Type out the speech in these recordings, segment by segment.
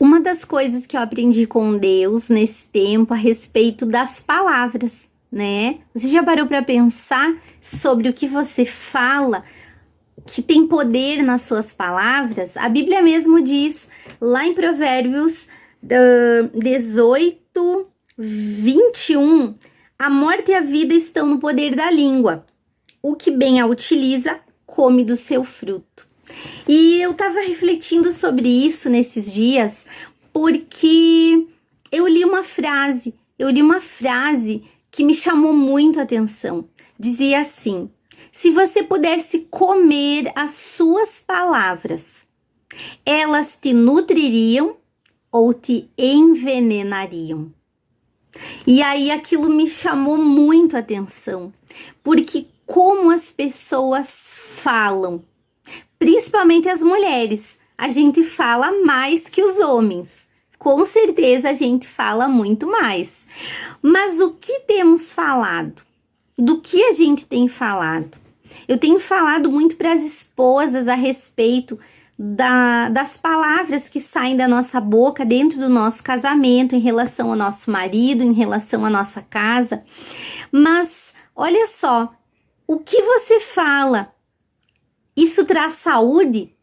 Uma das coisas que eu aprendi com Deus nesse tempo a respeito das palavras, né? Você já parou para pensar sobre o que você fala, que tem poder nas suas palavras? A Bíblia mesmo diz, lá em Provérbios 18, 21, a morte e a vida estão no poder da língua. O que bem a utiliza, come do seu fruto. E eu tava refletindo sobre isso nesses dias, porque eu li uma frase que me chamou muito a atenção. Dizia assim: se você pudesse comer as suas palavras, elas te nutririam ou te envenenariam? E aí aquilo me chamou muito a atenção, porque como as pessoas falam, principalmente as mulheres, a gente fala mais que os homens. Com certeza a gente fala muito mais. Mas o que temos falado? Do que a gente tem falado? Eu tenho falado muito para as esposas a respeito das palavras que saem da nossa boca dentro do nosso casamento, em relação ao nosso marido, em relação à nossa casa. Mas olha só, o que você fala, isso traz saúde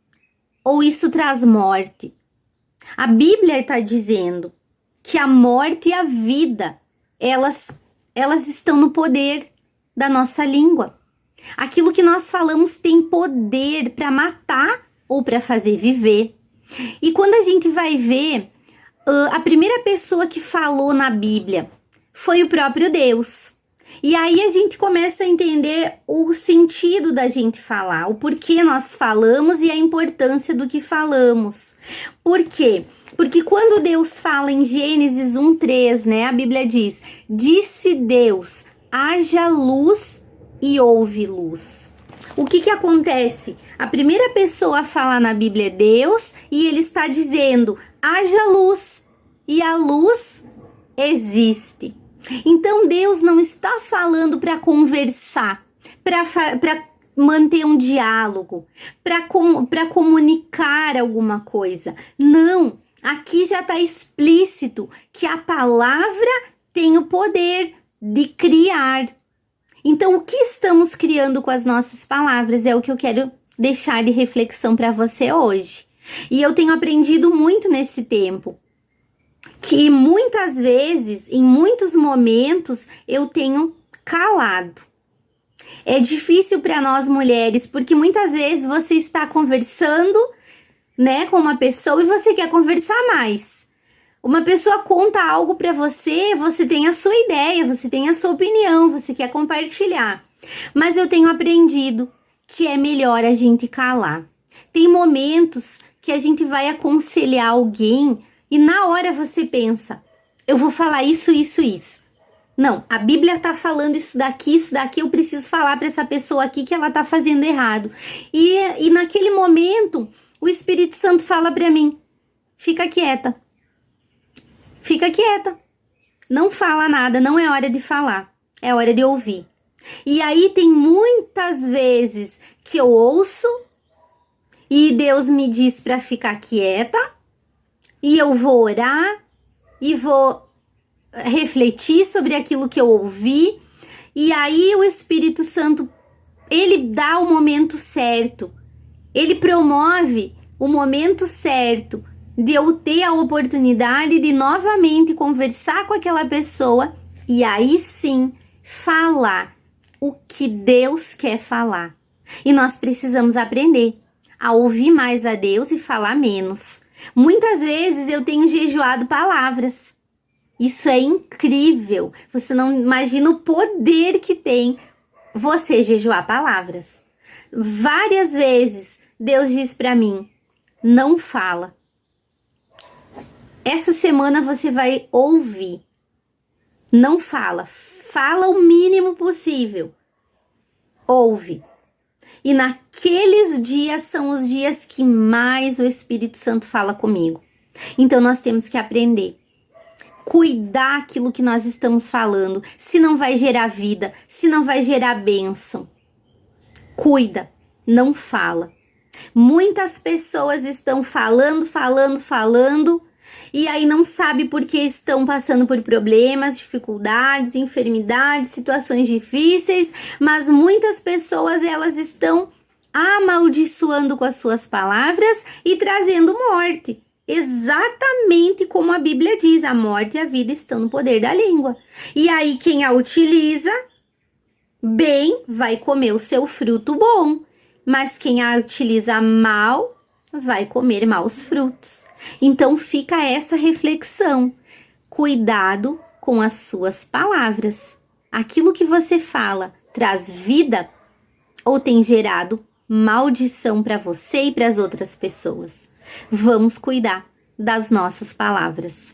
ou isso traz morte? A Bíblia está dizendo que a morte e a vida, elas estão no poder da nossa língua. Aquilo que nós falamos tem poder para matar ou para fazer viver. E quando a gente vai ver, a primeira pessoa que falou na Bíblia foi o próprio Deus. E aí a gente começa a entender o sentido da gente falar, o porquê nós falamos e a importância do que falamos. Por quê? Porque quando Deus fala em Gênesis 1:3, né, a Bíblia diz: disse Deus, haja luz e houve luz. O que acontece? A primeira pessoa a falar na Bíblia é Deus e ele está dizendo, haja luz, e a luz existe. Então Deus não está falando para conversar, para manter um diálogo, para comunicar alguma coisa. Não, aqui já está explícito que a palavra tem o poder de criar. Então, o que estamos criando com as nossas palavras é o que eu quero deixar de reflexão para você hoje. E eu tenho aprendido muito nesse tempo, que muitas vezes, em muitos momentos, eu tenho calado. É difícil para nós mulheres, porque muitas vezes você está conversando, né, com uma pessoa e você quer conversar mais. Uma pessoa conta algo para você, você tem a sua ideia, você tem a sua opinião, você quer compartilhar. Mas eu tenho aprendido que é melhor a gente calar. Tem momentos que a gente vai aconselhar alguém e na hora você pensa, eu vou falar isso, isso, isso. Não, a Bíblia tá falando isso daqui, eu preciso falar para essa pessoa aqui que ela tá fazendo errado. E naquele momento, o Espírito Santo fala para mim, fica quieta. Fica quieta, não fala nada, não é hora de falar, é hora de ouvir. E aí tem muitas vezes que eu ouço e Deus me diz para ficar quieta e eu vou orar e vou refletir sobre aquilo que eu ouvi e aí o Espírito Santo, ele dá o momento certo, ele promove o momento certo de eu ter a oportunidade de novamente conversar com aquela pessoa e aí sim falar o que Deus quer falar. E nós precisamos aprender a ouvir mais a Deus e falar menos. Muitas vezes eu tenho jejuado palavras. Isso é incrível. Você não imagina o poder que tem você jejuar palavras. Várias vezes Deus diz para mim, não fala. Essa semana você vai ouvir. Não fala. Fala o mínimo possível. Ouve. E naqueles dias são os dias que mais o Espírito Santo fala comigo. Então nós temos que aprender. Cuidar aquilo que nós estamos falando. Se não vai gerar vida. Se não vai gerar bênção. Cuida. Não fala. Muitas pessoas estão falando, e aí não sabe porque estão passando por problemas, dificuldades, enfermidades, situações difíceis, mas muitas pessoas elas estão amaldiçoando com as suas palavras e trazendo morte. Exatamente como a Bíblia diz, a morte e a vida estão no poder da língua. E aí quem a utiliza bem vai comer o seu fruto bom, mas quem a utiliza mal vai comer maus frutos. Então fica essa reflexão. Cuidado com as suas palavras. Aquilo que você fala traz vida ou tem gerado maldição para você e para as outras pessoas? Vamos cuidar das nossas palavras.